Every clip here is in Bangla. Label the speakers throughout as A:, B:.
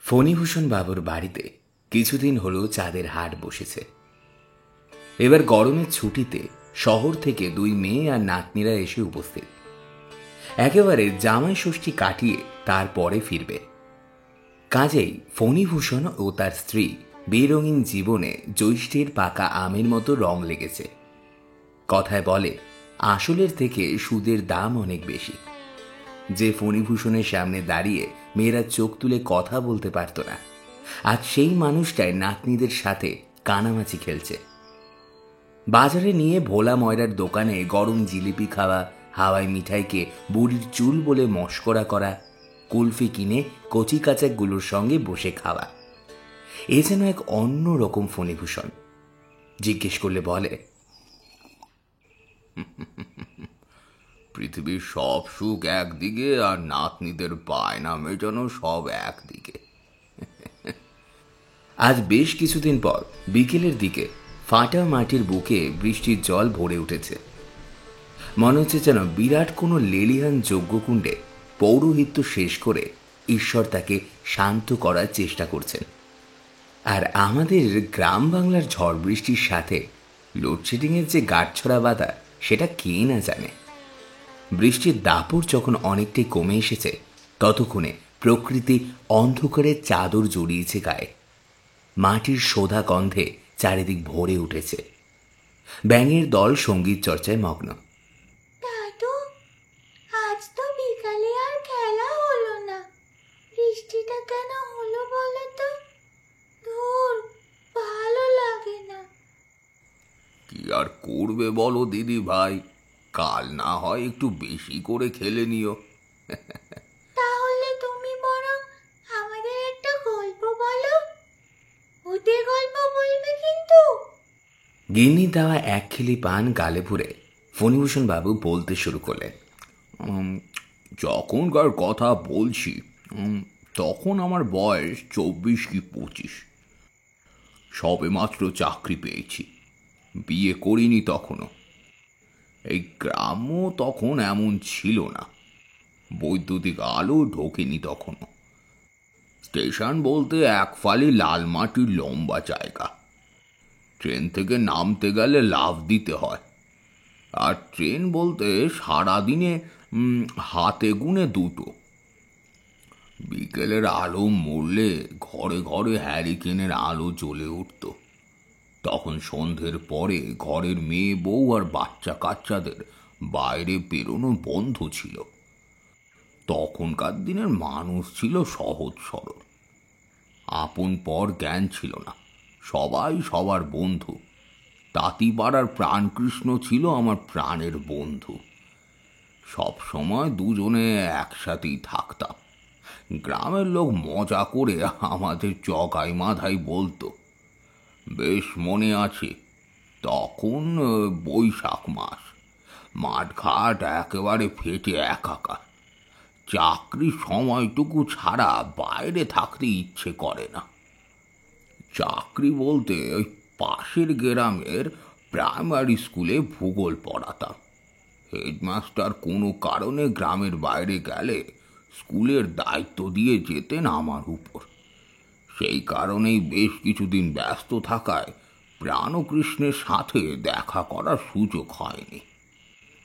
A: ফণীভূষণ বাবুর বাড়িতে কিছুদিন হলো চাঁদের হাট বসেছে। এবার গরমের ছুটিতে শহর থেকে দুই মেয়ে আর নাতনিরা এসে উপস্থিত। একেবারে জামাই ষষ্ঠী কাটিয়ে তারপরে ফিরবে। কাজেই ফণীভূষণ ও তার স্ত্রী বেরঙিন জীবনে জ্যৈষ্ঠের পাকা আমের মতো রং লেগেছে। কথায় বলে, আসলের থেকে সুদের দাম অনেক বেশি। যে ফণীভূষণের সামনে দাঁড়িয়ে মেয়েরা চোখ তুলে কথা বলতে পারত না, আজ সেই মানুষটাই নাতনিদের সাথে কানামাছি খেলছে। বাজারে নিয়ে ভোলা ময়রার দোকানে গরম জিলিপি খাওয়া, হাওয়াই মিঠাইকে বুড়ির চুল বলে মস্করা করা, কুলফি কিনে কচি কাচাকগুলোর সঙ্গে বসে খাওয়া, এ যেন এক অন্য রকম ফণীভূষণ। জিজ্ঞেস করলে বলে, পৃথিবীর সব সুখ একদিকে আর নাতনিদের বায়না মেটানো সব একদিকে। আজ বেশ কিছুদিন পর বিকেলের দিকে ফাটা মাটির বুকে বৃষ্টির জল ভরে উঠেছে। মনে হচ্ছে যেন বিরাট কোনো লেলিহান যজ্ঞকুণ্ডে পৌরোহিত্য শেষ করে ঈশ্বর তাকে শান্ত করার চেষ্টা করছেন। আর আমাদের গ্রাম বাংলার ঝড় বৃষ্টির সাথে লোডশেডিংয়ের যে গাঁটছড়া বাঁধা, সেটা কে না জানে। বৃষ্টির দাপট যখন অনেকটাই কমে এসেছে, ততক্ষণে প্রকৃতি অন্ধকারের চাদর জড়িয়েছে গায়ে। মাটির সোধা গন্ধে চারিদিক ভরে উঠেছে। ব্যাঙের দল সঙ্গীত চর্চায় মগ্ন।
B: দাদু, আজ তো বিকালে আর খেলা হলো না, বৃষ্টিটা কেন হলো বলো তো? ধুর, ভালো লাগে না।
A: কি আর করবে বলো দিদি ভাই, কাল না হয় একটু বেশি করে খেলে নিও।
B: তাহলে তুমি বরং আমাদের একটা গল্প বলো। ভূতের গল্প বলবে কিন্তু।
A: গিন্নি দেওয়া এক খিলি পান গালে ভরে ফণীভূষণ বাবু বলতে শুরু করলেন, যখনকার কথা বলছি, তখন আমার বয়স 24 কি 25। সবে মাত্র চাকরি পেয়েছি, বিয়ে করিনি তখনও। এই গ্রামও তখন এমন ছিল না, বৈদ্যুতিক আলো ঢোকেনি তখনও। স্টেশন বলতে এক ফালি লাল মাটির লম্বা জায়গা। ট্রেন থেকে নামতে গেলে লাফ দিতে হয়। আর ট্রেন বলতে সারাদিনে হাতে গুনে দুটো। বিকেলের আলো মরলে ঘরে ঘরে হ্যারিকেনের আলো জ্বলে উঠত। তখন সন্ধ্যের পরে ঘরের মেয়ে বউ আর বাচ্চা কাচ্চাদের বাইরে বেরোনো বন্ধ ছিল। তখনকার দিনের মানুষ ছিল সহজ সরল, আপন পর জ্ঞান ছিল না, সবাই সবার বন্ধু। তাঁতিপাড়ার প্রাণকৃষ্ণ ছিল আমার প্রাণের বন্ধু। সব সময় দুজনে একসাথেই থাকতাম। গ্রামের লোক মজা করে আমাদের জগাই মাধাই বলতো। বেশ মনে আছে, তখন বৈশাখ মাস, মাঠঘাট একেবারে ফেটে একাকার। চাকরির সময়টুকু ছাড়া বাইরে থাকতে ইচ্ছে করে না। চাকরি বলতে ওই পাশের গ্রামের প্রাইমারি স্কুলে ভূগোল পড়াতাম। হেডমাস্টার কোনো কারণে গ্রামের বাইরে গেলে স্কুলের দায়িত্ব দিয়ে যেতেন আমার উপর। সেই কারণেই বেশ কিছুদিন ব্যস্ত থাকায় প্রাণকৃষ্ণের সাথে দেখা করার সুযোগ হয়নি।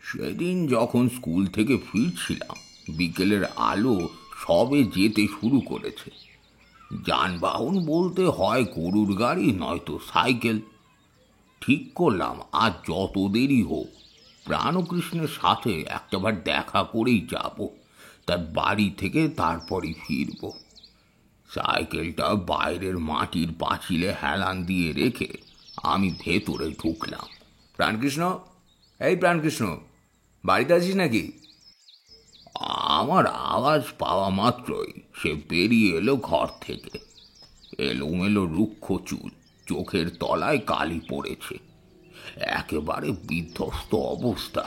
A: সেদিন যখন স্কুল থেকে ফিরছিলাম, বিকেলের আলো সবে যেতে শুরু করেছে। যানবাহন বলতে হয় গরুর গাড়ি, নয়তো সাইকেল। ঠিক করলাম আজ যত দেরি হোক প্রাণকৃষ্ণের সাথে একটাবার দেখা করেই যাব। তার বাড়ি থেকে তারপরই ফিরব। সাইকেলটা বাইরের মাটির পাঁচিলে হেলান দিয়ে রেখে আমি ভেতরে ঢুকলাম। প্রাণকৃষ্ণ, এই প্রাণকৃষ্ণ, বাড়িতে আছিস নাকি? আমার আওয়াজ পাওয়া মাত্রই সে বেরিয়ে এলো ঘর থেকে। এলোমেলো রুক্ষ চুল, চোখের তলায় কালি পড়েছে, একেবারে বিধ্বস্ত অবস্থা।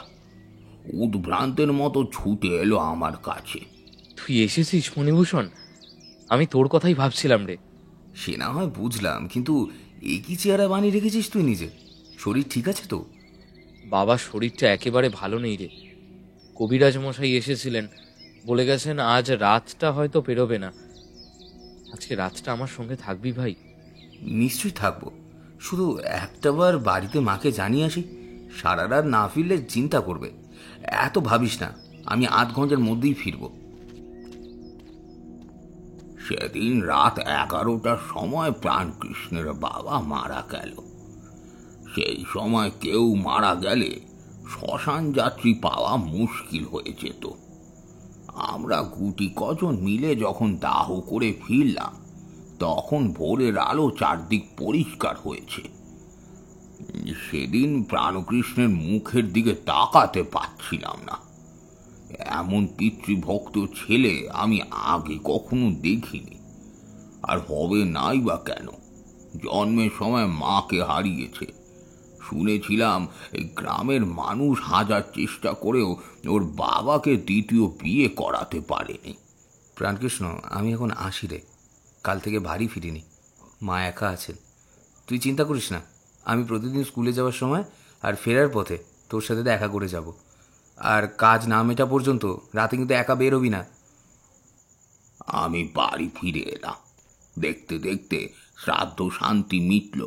A: উদ্ভ্রান্তের মতো ছুটে এলো আমার কাছে।
C: তুই এসেছিস ফণীভূষণ? আমি তোর কথাই ভাবছিলাম রে।
A: সে না হয় বুঝলাম, কিন্তু এই কি চেহারা বানিয়ে রেখেছিস তুই নিজে? শরীর ঠিক আছে তো?
C: বাবার শরীরটা একেবারে ভালো নেই রে। কবিরাজ মশাই এসেছিলেন, বলে গেছেন আজ রাতটা হয়তো পেরোবে না। আজকে রাতটা আমার সঙ্গে থাকবি ভাই?
A: নিশ্চয়ই থাকবো, শুধু একটাবার বাড়িতে মাকে জানিয়ে আসি। সারা রাত না ফিরলে চিন্তা করবে। এত ভাবিস না, আমি আধ ঘন্টার মধ্যেই ফিরব। সেদিন রাত 11টার সময় প্রাণকৃষ্ণের বাবা মারা গেল। সেই সময় কেউ মারা গেলে শ্মশান যাত্রী পাওয়া মুশকিল হয়ে যেত। আমরা গুটি কজন মিলে যখন দাহ করে ফিরলাম, তখন ভোরের আলো চারদিক পরিষ্কার হয়েছে। সেদিন প্রাণকৃষ্ণের মুখের দিকে তাকাতে পারছিলাম না। এমন পিতৃভক্ত ছেলে আমি আগে কখনো দেখিনি, আর হবে নাই বা কেন। জন্মের সময় মাকে হারিয়েছে। শুনেছিলাম এই গ্রামের মানুষ হাজার চেষ্টা করেও ওর বাবাকে দ্বিতীয় বিয়ে করাতে পারেনি। প্রাণকৃষ্ণ, আমি এখন আসি রে। কাল থেকে বাড়ি ফিরিনি, মা একা আছেন। তুই চিন্তা করিস না, আমি প্রতিদিন স্কুলে যাওয়ার সময় আর ফেরার পথে তোর সাথে দেখা করে যাব। আর কাজ না মেটা পর্যন্ত রাতে কিন্তু একা বেরোবি না। আমি বাড়ি ফিরে এলাম। দেখতে দেখতে শ্রাদ্ধ শান্তি মিটল।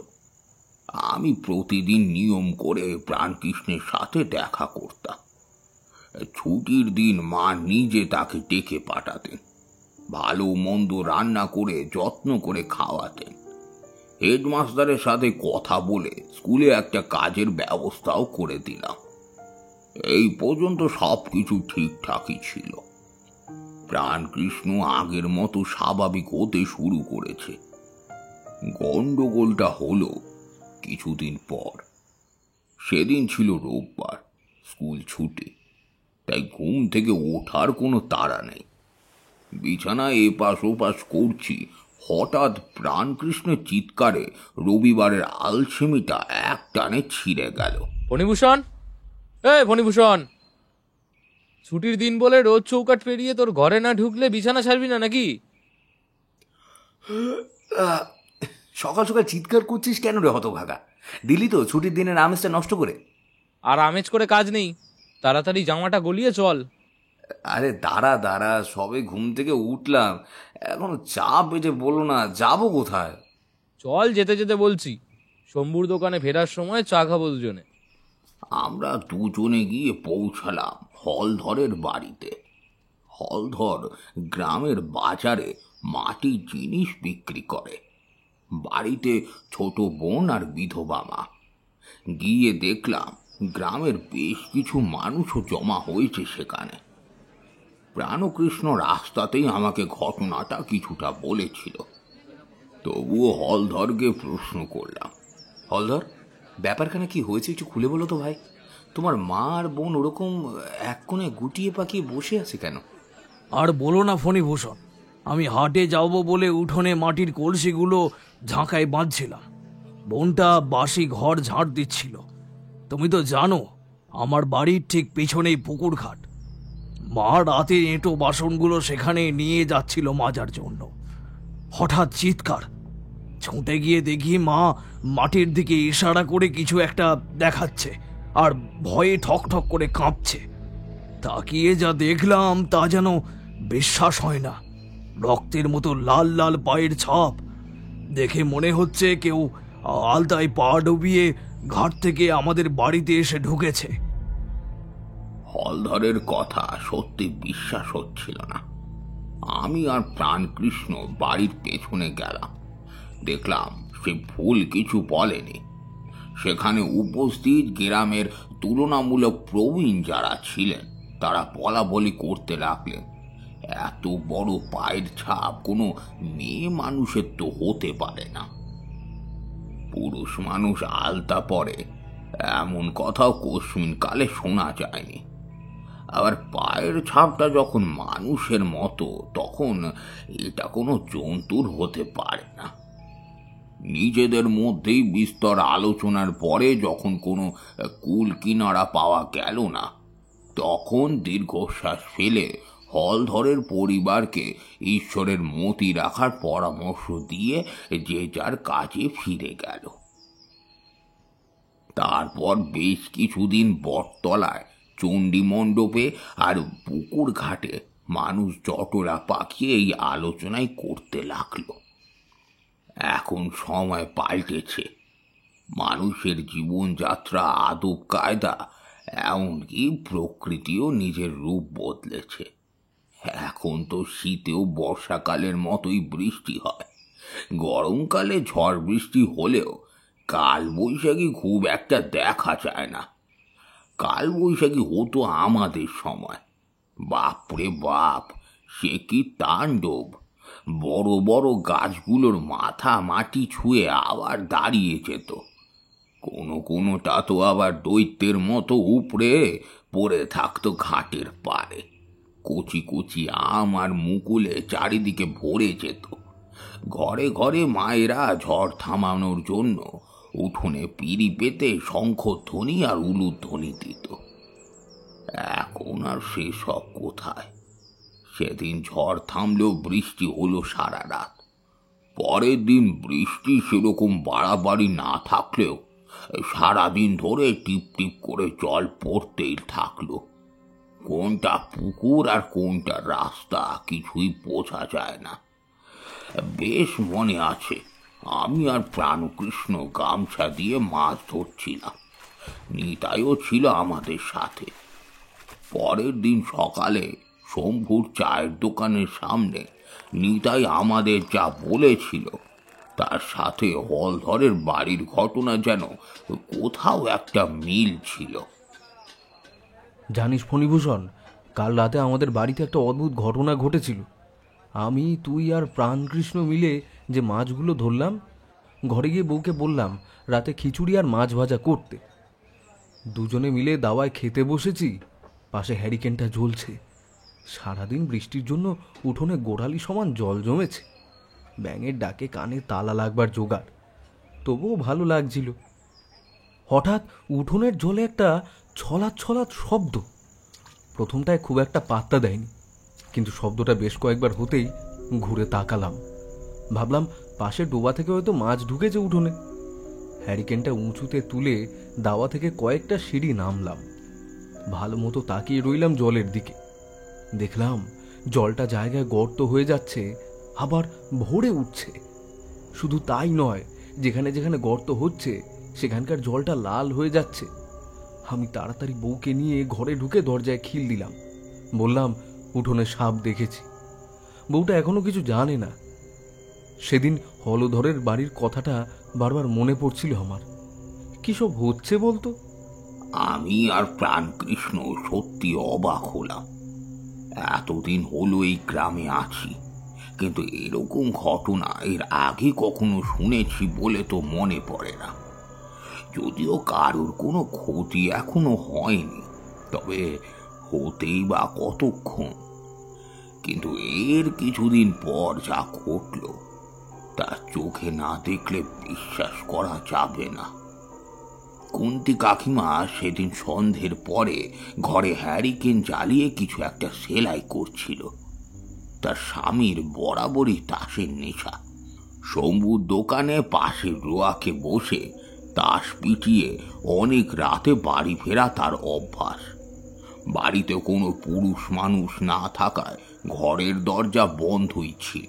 A: আমি প্রতিদিন নিয়ম করে প্রাণকৃষ্ণের সাথে দেখা করতাম। ছুটির দিন মা নিজে তাকে ডেকে পাঠাতেন, ভালো মন্দ রান্না করে যত্ন করে খাওয়াতেন। হেডমাস্টারের সাথে কথা বলে স্কুলে একটা কাজের ব্যবস্থাও করে দিলাম। এই পর্যন্ত সবকিছু ঠিকঠাকই ছিল। প্রাণকৃষ্ণ আগের মতো স্বাভাবিক হতে শুরু করেছে। গন্ডগোলটা হলো কিছুদিন পর। সেদিন ছিল রোববার, স্কুল ছুটি, তাই ঘুম থেকে ওঠার কোনো তাড়া নেই। বিছানায় এপাশ ওপাশ করছি, হঠাৎ প্রাণকৃষ্ণের চিৎকারে রবিবারের আলসেমিটা এক টানে ছিঁড়ে গেল।
C: ফণিভূষণ, ফণিভূষণ, ছুটির দিন বলে রোজ চৌকাঠ পেরিয়ে তোর ঘরে না ঢুকলে বিছানা ছাড়বি না নাকি?
A: সকাল সকাল চিৎকার করছিস কেন রে হতভাগা? দিলি তো ছুটির দিনের আমেজটা নষ্ট করে।
C: আর আমেজ করে কাজ নেই, তাড়াতাড়ি জামাটা গলিয়ে চল।
A: আরে দাঁড়া দাঁড়া, সবে ঘুম থেকে উঠলাম, এখনো চা পেটে বলো না, যাবো কোথায়?
C: চল, যেতে যেতে বলছি। শম্ভুর দোকানে ফেরার সময় চা খাবো দুজনে।
A: আমরা দুজনে গিয়ে পৌঁছালাম হলধরের বাড়িতে। হলধর গ্রামের বাজারে মাটির জিনিস বিক্রি করে। বাড়িতে ছোট বোন আর বিধবা মা। গিয়ে দেখলাম গ্রামের বেশ কিছু মানুষও জমা হয়েছে সেখানে। প্রাণকৃষ্ণ রাস্তাতেই আমাকে ঘটনাটা কিছুটা বলেছিল। তবুও হলধরকে প্রশ্ন করলাম, হলধর, ব্যাপারখানে কি হয়েছে একটু খুলে বলো তো ভাই। তোমার মা আর বোন ওরকম এক কোণে গুটিয়ে পাকিয়ে বসে আছে কেন?
D: আর বলো না ফণিভূষণ, আমি হাটে যাব বলে উঠোনে মাটির কলসিগুলো ঝাঁকায় বাঁধছিলাম। বোনটা বাসি ঘর ঝাড় দিচ্ছিল। তুমি তো জানো আমার বাড়ির ঠিক পেছনেই পুকুর ঘাট। মা রাতে এঁটো বাসনগুলো সেখানে নিয়ে যাচ্ছিল মাজার জন্য। হঠাৎ চিৎকার। ছুটে গিয়ে দেখি মা মাটির দিকে ইশারা করে কিছু একটা দেখাচ্ছে আর ভয়ে ঠক ঠক করে কাঁপছে। তাকিয়ে যা দেখলাম তা যেন বিশ্বাস হয় না। রক্তের মতো লাল লাল পায়ের ছাপ। দেখে মনে হচ্ছে কেউ আলতায় পা ডুবিয়ে ঘাট থেকে আমাদের বাড়িতে এসে ঢুকেছে।
A: হলধরের কথা সত্যি বিশ্বাস হচ্ছিল না। আমি আর প্রাণকৃষ্ণ বাড়ির পেছনে গেলাম। দেখলাম সে ভুল কিছু বলেনি। সেখানে উপস্থিত গ্রামের তুলনামূলক প্রবীণ যারা ছিলেন তারা বলা বলি করতে লাগলেন, এত বড় পায়ের ছাপ কোনো মেয়ে মানুষের তো হতে পারে না। পুরুষ মানুষ আলতা পরে এমন কথাও কস্মিন কালে শোনা যায়নি। আবার পায়ের ছাপটা যখন মানুষের মতো, তখন এটা কোনো জন্তুর হতে পারে না। নিজেদের মধ্যেই বিস্তর আলোচনার পরে যখন কোনো কুল কিনারা পাওয়া গেল না, তখন দীর্ঘশ্বাস ফেলে হলধরের পরিবারকে ঈশ্বরের মতি রাখার পরামর্শ দিয়ে যে যার কাজে ফিরে গেল। তারপর বেশ কিছুদিন বটতলায়, চণ্ডী মণ্ডপে আর পুকুর ঘাটে মানুষ জটলা পাকিয়ে এই আলোচনায় করতে লাগলো। এখন সময় পাল্টেছে, মানুষের জীবনযাত্রা, আদব কায়দা, এমনকি প্রকৃতিও নিজের রূপ বদলেছে। এখন তো শীতেও বর্ষাকালের মতোই বৃষ্টি হয়, গরমকালে ঝড় বৃষ্টি হলেও কাল বৈশাখী খুব একটা দেখা যায় না। কাল বৈশাখী হতো আমাদের সময়, বাপরে বাপ, সে কি তাণ্ডব! বড় বড় গাছগুলোর মাথা মাটি ছুঁয়ে আবার দাঁড়িয়ে যেত, কোনো কোনোটা তো আবার দৈত্যের মতো উপড়ে পড়ে থাকতো ঘাটের পাড়ে। কচি কচি আম আর মুকুলে চারিদিকে ভরে যেত। ঘরে ঘরে মায়েরা ঝড় থামানোর জন্য উঠোনে পিঁড়ি পেতে শঙ্খধ্বনি আর উলুধ্বনি দিত। এখন আর সেসব কোথায়! সেদিন ঝড় থামলেও বৃষ্টি হলো সারা রাত। পরের দিন বৃষ্টি সেরকম বাড়াবাড়ি না থাকলেও সারাদিন ধরে টিপ টিপ করে জল পড়তেই থাকলো। কোনটা পুকুর আর কোনটা রাস্তা কিছুই বোঝা যায় না। বেশ মনে আছে, আমি আর প্রাণকৃষ্ণ গামছা দিয়ে মাছ ধরছিলাম, নিতাইও ছিল আমাদের সাথে। পরের দিন সকালে শম্ভুর চায়ের দোকানের সামনে নিতাই আমাদের যা বলেছিল তার সাথে হলধরের বাড়ির ঘটনা যেন কোথাও একটা মিল ছিল।
D: জানিস ফণিভূষণ, কাল রাতে আমাদের বাড়িতে একটা অদ্ভুত ঘটনা ঘটেছিল। আমি, তুই আর প্রাণকৃষ্ণ মিলে যে মাছগুলো ধরলাম, ঘরে গিয়ে বউকে বললাম রাতে খিচুড়ি আর মাছ ভাজা করতে। দুজনে মিলে দাওয়ায় খেতে বসেছি, পাশে হ্যারিকেনটা জ্বলছে। সারাদিন বৃষ্টির জন্য উঠোনে গোড়ালি সমান জল জমেছে, ব্যাঙের ডাকে কানে তালা লাগবার জোগাড়, তবুও ভালো লাগছিল। হঠাৎ উঠোনের জলে একটা ছলাৎ ছলাৎ শব্দ। প্রথমটায় খুব একটা পাত্তা দেয়নি, কিন্তু শব্দটা বেশ কয়েকবার হতেই ঘুরে তাকালাম। ভাবলাম পাশে ডোবা থেকে হয়তো মাছ ঢুকেছে উঠোনে। হ্যারিকেনটা উঁচুতে তুলে দাওয়া থেকে কয়েকটা সিঁড়ি নামলাম। ভালো মতো তাকিয়ে রইলাম জলের দিকে। দেখলাম জলটা জায়গায় গর্ত হয়ে যাচ্ছে, আবার ভরে উঠছে। শুধু তাই নয়, যেখানে যেখানে গর্ত হচ্ছে সেখানকার জলটা লাল হয়ে যাচ্ছে। আমি তাড়াতাড়ি বউকে নিয়ে ঘরে ঢুকে দরজায় খিল দিলাম। বললাম উঠোনে সাপ দেখেছি। বউটা এখনো কিছু জানে না। সেদিন হলধরের বাড়ির কথাটা বারবার মনে পড়ছিল আমার। কি সব হচ্ছে বলতো?
A: আমি আর প্রাণকৃষ্ণ সত্যি অবাক হলাম। এতদিন হলো এই গ্রামে আছি, কিন্তু এরকম ঘটনা এর আগে কখনো শুনেছি বলে তো মনে পড়ে না। যদিও কারোর কোনো ক্ষতি এখনো হয়নি, তবে হতেই বা কতক্ষণ। কিন্তু এর কিছুদিন পর যা ঘটল তা চোখে না দেখলে বিশ্বাস করা যাবে না। কুন্তি কাকিমা সেদিন সন্ধ্যের পরে ঘরে হ্যারিকেন জ্বালিয়ে কিছু একটা সেলাই করছিল। তার স্বামীর বরাবরই তাসের নেশা। শম্ভুর দোকানে পাশের রোয়াকে বসে তাস পিটিয়ে অনেক রাতে বাড়ি ফেরা তার অভ্যাস। বাড়িতে কোনো পুরুষ মানুষ না থাকায় ঘরের দরজা বন্ধই ছিল।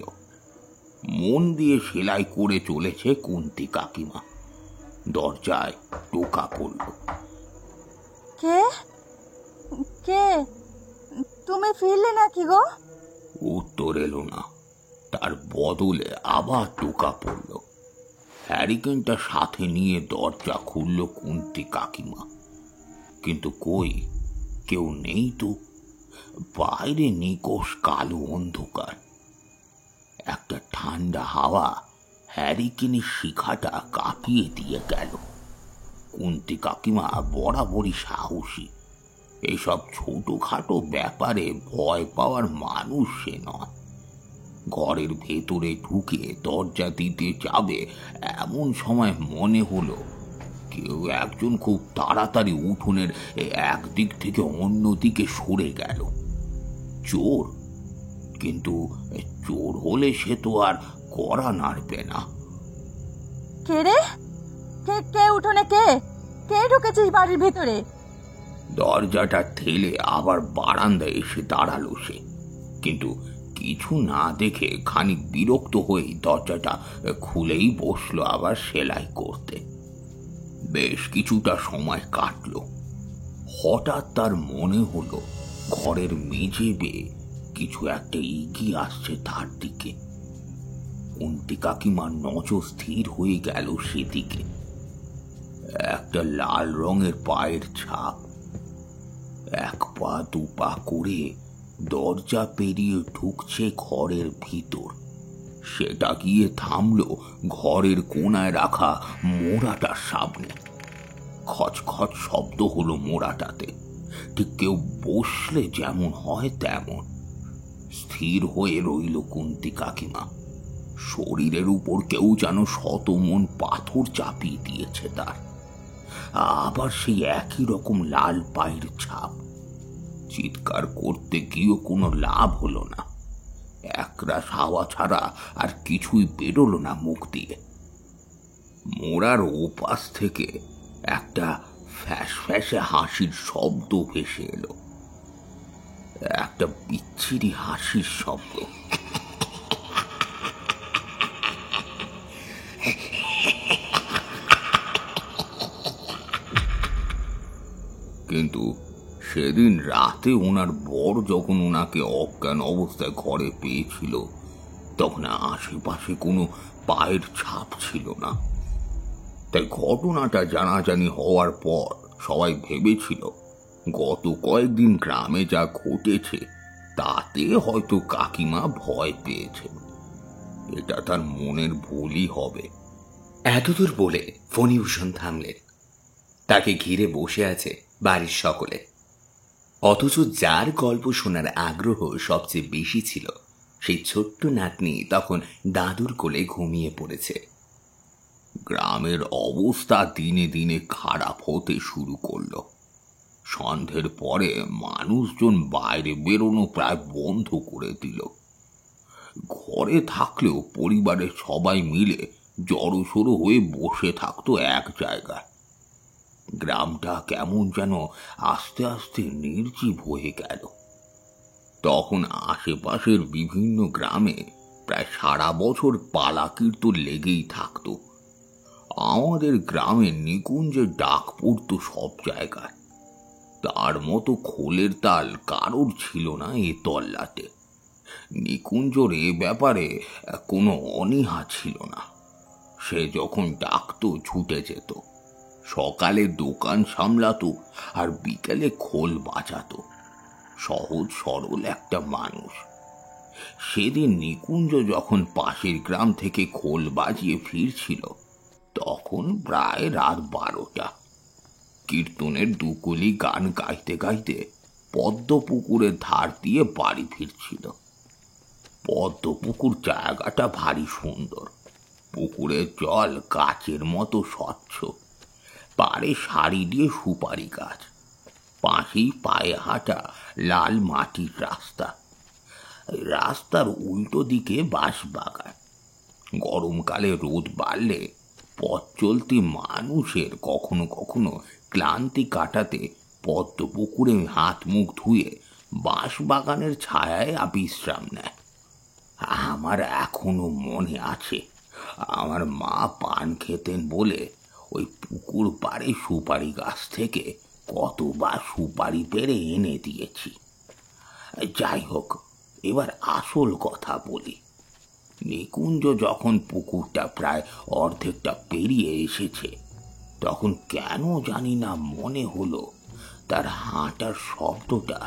A: মন দিয়ে সেলাই করে চলেছে কুন্তি কাকিমা। দরজায় টোকা পড়ল।
B: কে কে তুমি ফিরলে নাকি গো?
A: উত্তর এলো না। তার বদলে আবার টোকা পড়ল। হ্যারিকেনটা সাথে নিয়ে দরজা খুলল কুন্তি কাকিমা, কিন্তু কই, কেউ নেই তো। বাইরে নিকষ কালো অন্ধকার। একটা ঠান্ডা হাওয়া হ্যারিকেনের শিখাটা কাঁপিয়ে দিয়ে গেল। কুন্তি কাকিমা বরাবরই সাহসী, এইসব ছোটখাটো ব্যাপারে ভয় পাওয়ার মানুষ সে নয়। ঘরের ভেতরে ঢুকে দরজা দিতে যাবে এমন সময় মনে হলো কেউ একজন খুব তাড়াতাড়ি উঠোনের একদিক থেকে অন্য দিকে সরে গেল। চোর, কিন্তু চোর হলে সে তো আর কড়া নাড়বে না।
B: কে রে? কে কে উঠোনে? কে কে ঢুকেছিস বাড়ির ভেতরে?
A: দরজাটা ঠেলে আবার বারান্দায় এসে দাঁড়ালো সে। কিন্তু কিছু না দেখে খানিক বিরক্ত হয়ে দরজাটা খুলেই বসলো আবার সেলাই করতে। বেশ কিছুটা সময় কাটলো। হঠাৎ তার মনে হলো ঘরের মেঝে বেয়ে কিছু একটা এগিয়ে আসছে তার দিকে। কুন্তি কাকিমার নজর স্থির হয়ে গেল সেদিকে। একটা লাল রঙের পায়ের ছাপ। এক পা দু পা করে দরজা পেরিয়ে ঢুকছে ঘরের ভিতর। সেটা গিয়ে থামলো ঘরের কোনায় রাখা মোড়াটার সামনে। খচখচ শব্দ হলো মোড়াটাতে। ঠিক কেউ বসলে যেমন হয় তেমন। স্থির হয়ে রইল কুন্তি কাকিমা। শরীরের উপর কেউ যেন শতমন পাথর চাপিয়ে দিয়েছে তার। আবার সেই একই রকম লাল পায়ের ছাপ। চিৎকার করতে গিয়েও কোনো লাভ হলো না। একরাশ হাওয়া ছাড়া আর কিছুই বেরোলো না মুখ দিয়ে। মোড়ার ওপাশ থেকে একটা ফ্যাস ফ্যাসে হাসির শব্দ ভেসে এলো। একটা বিচ্ছিরি হাসির শব্দ। কিন্তু সেদিন রাতে ওনার বর যখন ওনাকে অজ্ঞান অবস্থায় ঘরে পেয়েছিল, তখন আশেপাশে কোনো পায়ের ছাপ ছিল না। তাই ঘটনাটা জানাজানি হওয়ার পর সবাই ভেবেছিল গত কয়েকদিন গ্রামে যা ঘটেছে তাতে হয়তো কাকিমা ভয় পেয়েছেন। এটা তার মনের ভুলই হবে।
E: এতদূর বলে ফণিভূষণ থামলেন। তাকে ঘিরে বসে আছে বাড়ির সকলে। অথচ যার গল্প শোনার আগ্রহ সবচেয়ে বেশি ছিল, সেই ছোট্ট নাতনি তখন দাদুর কোলে ঘুমিয়ে পড়েছে।
A: গ্রামের অবস্থা দিনে দিনে খারাপ হতে শুরু করলো। সন্ধ্যের পরে মানুষজন বাইরে বেরোনো প্রায় বন্ধ করে দিল। ঘরে থাকলেও পরিবারের সবাই মিলে জড়োসড়ো হয়ে বসে থাকতো এক জায়গায়। গ্রামটা কেমন যেন আস্তে আস্তে নির্জীব হয়ে গেল। তখন আশেপাশের বিভিন্ন গ্রামে প্রায় সারা বছর পালা কীর্তন লেগেই থাকত। আমাদের গ্রামে নিকুঞ্জের ডাক পড়তো সব জায়গায়। তার মতো খোলের তাল কারোর ছিল না এ তল্লাতে। নিকুঞ্জর এ ব্যাপারে কোনো অনীহা ছিল না। সে যখন ডাকতো ছুটে যেত। সকালে দোকান সামলাতো আর বিকেলে খোল বাজাতো। সহজ সরল একটা মানুষ। সেদিন নিকুঞ্জ যখন পাশের গ্রাম থেকে খোল বাজিয়ে ফিরছিল, তখন প্রায় রাত 12টা। কীর্তনের দুকলি গান গাইতে গাইতে পদ্মপুকুরের ধার দিয়ে বাড়ি ফিরছিল। পদ্মপুকুর জায়গাটা ভারী সুন্দর। পুকুরের জল কাচের মতো স্বচ্ছ। পাড়ে সারি দিয়ে সুপারি গাছ। পাশেই পায়ে হাঁটা লাল মাটির রাস্তা। রাস্তার উল্টো দিকে বাঁশবাগান। গরমকালে রোদ বাড়লে পথ চলতি মানুষের কখনো কখনো ক্লান্তি কাটাতে পদ্মপুকুরে হাত মুখ ধুয়ে বাঁশবাগানের ছায়ায় বিশ্রাম নেয়। আমার এখনো মনে আছে, আমার মা পান খেতেন বলে ওই পুকুর পাড়ে সুপারি গাছ থেকে কতবার সুপারি পেড়ে এনে দিয়েছি। যাই হোক, এবার আসল কথা বলি। নিকুঞ্জ যখন পুকুরটা প্রায় অর্ধেকটা পেরিয়ে এসেছে, তখন কেন জানি না মনে হলো তার হাঁটার শব্দটা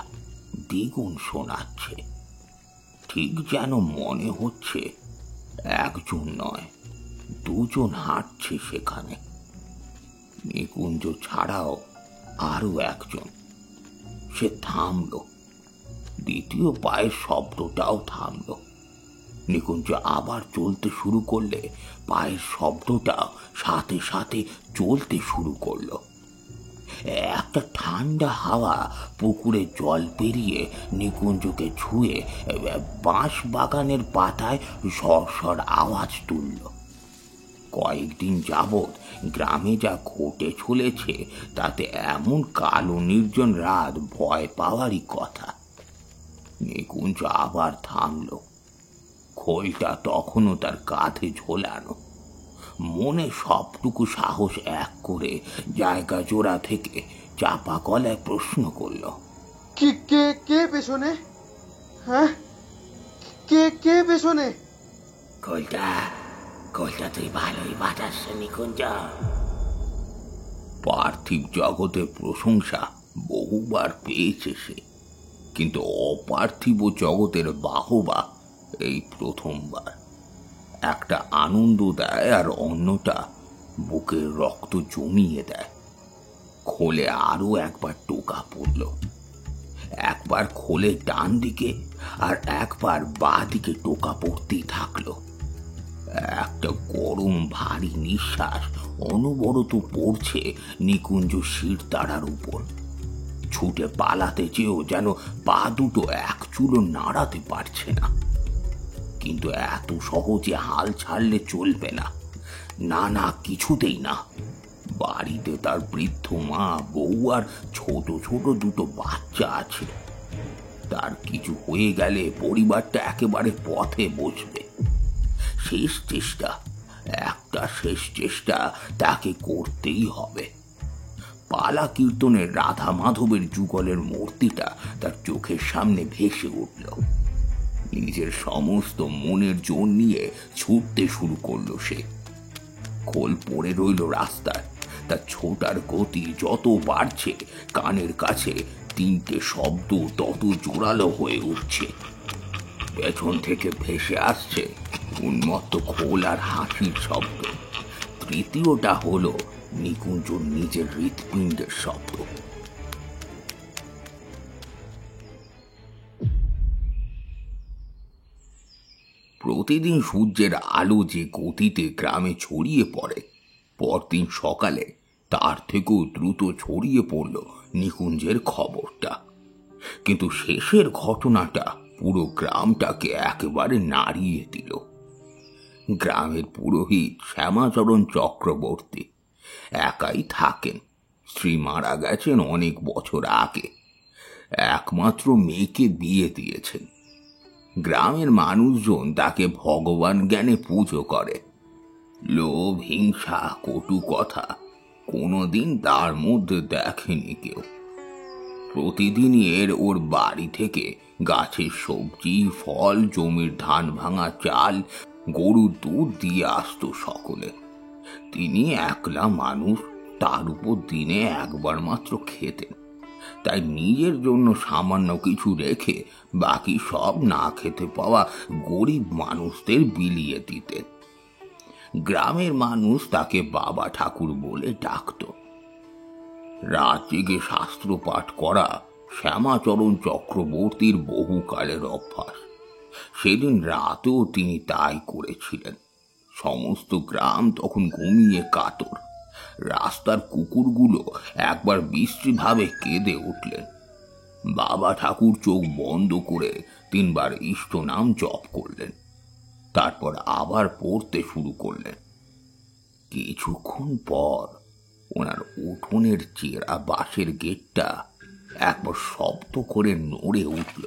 A: দ্বিগুণ শোনাচ্ছে। ঠিক যেন মনে হচ্ছে একজন নয়, দুজন হাঁটছে সেখানে। নিকুঞ্জ ছাড়াও আরো একজন। সে থামল। দ্বিতীয় পায়ের শব্দটাও থামল। নিকুঞ্জ আবার চলতে শুরু করলে পায়ের শব্দটা সাথে সাথে চলতে শুরু করলো। একটা ঠান্ডা হাওয়া পুকুরে জল পেরিয়ে নিকুঞ্জকে ছুঁয়ে বাঁশ বাগানের পাতায় সরসর আওয়াজ তুলল। কয়েকদিন যাবৎ গ্রামে যা ঘটে চলেছে তাতে এমন কালো নির্জন রাত ভয় পাওয়ারই কথা। নিকুঞ্জ আবার থামল। খোলটা তখনও তার কাঁধে ঝোলানো। মনে সবটুকু সাহস এক করে জায়গা জোড়া থেকে চাপা গলায় প্রশ্ন করল,
F: কে কে কে পেছনে? হ্যাঁ, কে কে পেছনে?
A: খোলটা খোলটা তুই ভালোই বাজাস নিকুঞ্জ। পার্থিব জগতে প্রশংসা বহুবার পেয়েছে সে, কিন্তু অপার্থিব জগতের বাহবা এই প্রথমবার। একটা আনন্দ দেয় আর অন্যটা বুকের রক্ত জমিয়ে দেয়। খোলে আরো একবার টোকা পড়ল, একবার খোলে ডান দিকে আর একবার বাঁ দিকে টোকা পড়তেই থাকলো। একটা গরম ভারী নিঃশ্বাস অনবরত পড়ছে নিকুঞ্জ শির তাড়ার উপর। ছুটে পালাতে চেয়েও যেন পা দুটো এক চুলো নাড়াতে পারছে না। কিন্তু এত সহজে হাল ছাড়লে চলবে না, না না কিছুতেই না। বাড়িতে তার বৃদ্ধ মা, বউ আর ছোট ছোট দুটো বাচ্চা আছে। তার কিছু হয়ে গেলে পরিবারটা একেবারে পথে বসবে। শেষ চেষ্টা, একটা শেষ চেষ্টা তাকে করতেই হবে। পালা কীর্তনের রাধা মাধবের যুগলের মূর্তিটা তার চোখের সামনে ভেসে উঠল। নিজের সমস্ত মনের জোর নিয়ে ছুটতে শুরু করলো সে। খোল পড়ে রইল রাস্তায়। তার ছোটার গতি যত বাড়ছে, কানের কাছে তিনটে শব্দ তত জোরালো হয়ে উঠছে। পেছন থেকে ভেসে আসছে উন্মত্ত খোল আর হাসির শব্দ। তৃতীয়টা হলো নিকুঞ্জ নিজের হৃৎপিণ্ডের শব্দ। প্রতিদিন সূর্যের আলো যে গতিতে গ্রামে ছড়িয়ে পড়ে, পরদিন সকালে তার থেকেও দ্রুত ছড়িয়ে পড়ল নিকুঞ্জের খবরটা। কিন্তু শেষের ঘটনাটা পুরো গ্রামটাকে একেবারে নাড়িয়ে দিল। গ্রামের পুরোহিত শ্যামাচরণ চক্রবর্তী একাই থাকেন। স্ত্রী মারা গেছেন অনেক বছর আগে। একমাত্র মেয়েকে বিয়ে দিয়েছেন। গ্রামের মানুষজন তাকে ভগবান জ্ঞানে পুজো করে। লোভ, হিংসা, কটু কথা কোনোদিন তার মধ্যে দেখেনি কেউ। প্রতিদিনই ওর বাড়ি থেকে গাছের সবজি, ফল, জমির ধান ভাঙা চাল, গরুর দুধ দিয়ে আসতো সকলে। তিনি একলা মানুষ, তার উপর দিনে একবার মাত্র খেতেন। তাই নিজের জন্য সামান্য কিছু রেখে বাকি সব না খেতে পাওয়া গরিব মানুষদের বিলিয়ে দিতেন। গ্রামের মানুষ তাকে বাবা ঠাকুর বলে ডাকত। রাত জেগে শাস্ত্র পাঠ করা শ্যামাচরণ চক্রবর্তীর বহুকালের অভ্যাস। সেদিন রাতেও তিনি তাই করেছিলেন। সমস্ত গ্রাম তখন ঘুমিয়ে কাতর। রাস্তার কুকুরগুলো একবার বিশ্রীভাবে কেঁদে উঠলেন। বাবা ঠাকুর চোখ বন্ধ করে 3 বার ইষ্ট নাম জপ করলেন। তারপর আবার পড়তে শুরু করলেন। কিছুক্ষণ পর ওনার উঠোনের চেরা বাঁশের গেটটা একবার শব্দ করে নড়ে উঠল।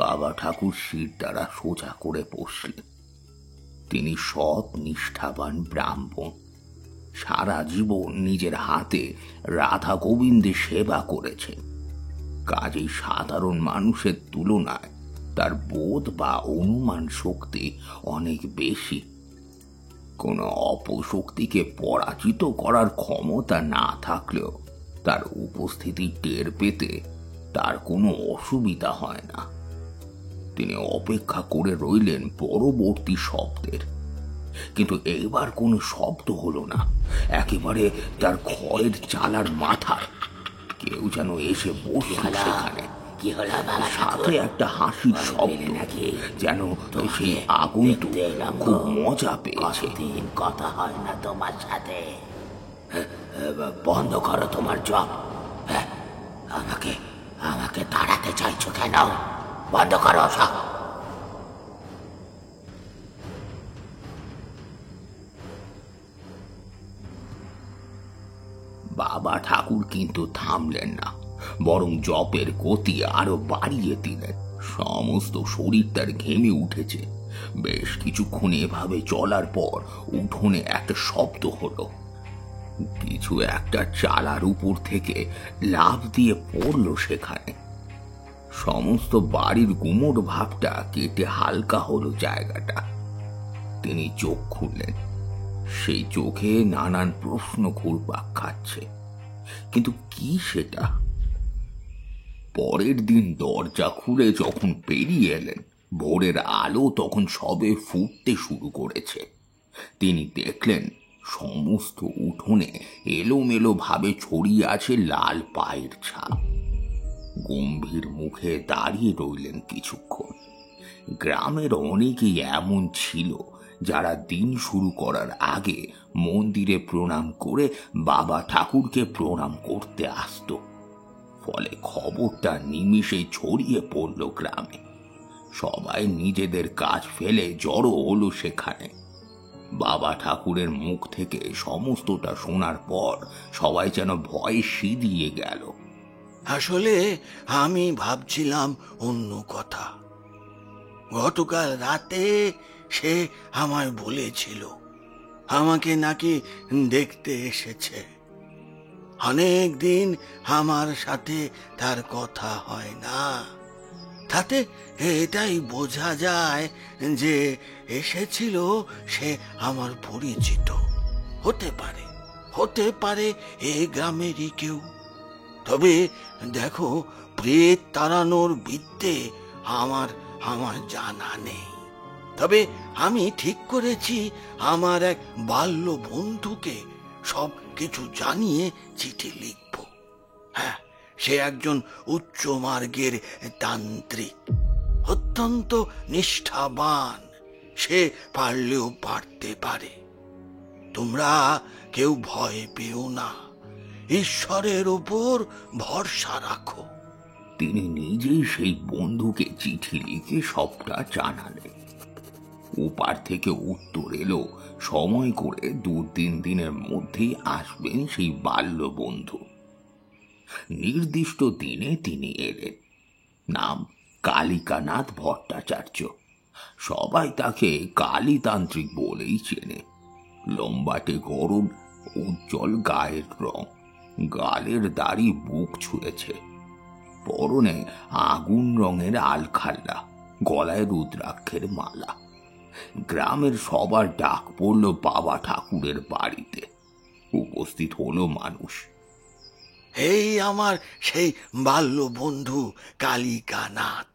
A: বাবা ঠাকুর শির দ্বারা সোজা করে বসলেন। তিনি সৎ নিষ্ঠাবান ব্রাহ্মণ। সারা জীবন নিজের হাতে রাধা গোবিন্দের সেবা করেছেন। কাজেই সাধারণ মানুষের তুলনায় তার বোধ বা অনুমান শক্তি অনেক বেশি। কোনো অপশক্তিকে পরাজিত করার ক্ষমতা না থাকলেও তার উপস্থিতি টের পেতে তার কোনো অসুবিধা হয় না। তিনি অপেক্ষা করে রইলেন পরবর্তী শব্দের। কিন্তু এইবার কোনো শব্দ হলো না। একেবারে তার ঘরের চালার মাথায় কেউ যেন এসে বসল সেখানে। সাথে একটা হাসির শব্দ, যেন সেই আগন্তুক খুব মজা পেয়েছে। কথা হয় না তোমার সাথে, বন্ধ করো তোমার জব। আমাকে আমাকে তাড়াতে চাইছো কেন? বন্ধ করো সব। বাবা ঠাকুর কিন্তু থামলেন না। বরং জপের গতি আরো বাড়িয়ে দিলেন। সমস্ত শরীর তার ঘেমে উঠেছে। বেশ কিছুক্ষণ এভাবে চলার পর উঠোনে একটা শব্দ হলো। কিছু একটা চালার উপর থেকে লাফ দিয়ে পড়লো সেখানে। সমস্ত বাড়ির গুমোট ভাবটা কেটে হালকা হলো জায়গাটা। তিনি চোখ খুললেন। সেই চোখে নানান প্রশ্ন ঘুরপাক খাচ্ছে, কিন্তু কি সেটা? পরের দিন দরজা খুলে যখন বেরিয়ে এলেন, ভোরের আলো তখন সবে ফুটতে শুরু করেছে। তিনি দেখলেন সমস্ত উঠোনে এলোমেলো ভাবে ছড়িয়ে আছে লাল পায়ের ছাপ। গম্ভীর মুখে দাঁড়িয়ে রইলেন কিছুক্ষণ। গ্রামের অনেকেই এমন ছিল যারা দিন শুরু করার আগে মন্দিরে প্রণাম করে বাবা ঠাকুরকে প্রণাম করতে আসতো। ফলে খবরটা নিমিষে ছড়িয়ে পড়ল গ্রামে। সবাই নিজেদের কাজ ফেলে জড়ো হলো সেখানে। বাবা ঠাকুরের মুখ থেকে সমস্তটা শোনার পর সবাই যেন ভয়ে সিঁদিয়ে গেল।
G: আসলে আমি ভাবছিলাম অন্য কথা। গতকাল রাতে সে আমায় বলেছিল আমাকে নাকি দেখতে এসেছে। অনেক দিন আমার সাথে তার কথা হয় না, তাতে এটাই বোঝা যায় যে এসেছিল সে আমার পরিচিত। হতে পারে এই গ্রামেরই কেউ। তবে দেখো, প্রেত তাড়ানোর বিদ্যে আমার জানা নেই। তবে আমি ঠিক করেছি আমার এক বাল্য বন্ধুকে সব কিছু জানিয়ে চিঠি লিখব। হ্যাঁ, সে একজন উচ্চ মার্গের তান্ত্রিক, অত্যন্ত নিষ্ঠাবান। সে পারলেও পারতে পারে। তোমরা কেউ ভয় পেও না, ঈশ্বরের উপর ভরসা রাখো।
A: তিনি নিজেই সেই বন্ধুকে চিঠি লিখে সবটা জানালেন। ওপার থেকে উত্তর এলো সময় করে 2-3 দিনের মধ্যেই আসবেন সেই বাল্য বন্ধু। নির্দিষ্ট দিনে তিনি এলেন। নাম কালিকানাথ ভট্টাচার্য। সবাই তাকে কালীতান্ত্রিক বলেই চেনে। লম্বাটে গরম, উজ্জ্বল গায়ের রং, গালের দাড়ি বুক ছুঁয়েছে, পরনে আগুন রঙের আলখাল্লা, গলায় রুদ্রাক্ষের মালা। গ্রামের সবার ডাক পড়ল বাবা ঠাকুরের বাড়িতে। উপস্থিত হলো মানুষ।
G: এই আমার সেই বাল্য বন্ধু কালিকানাথ।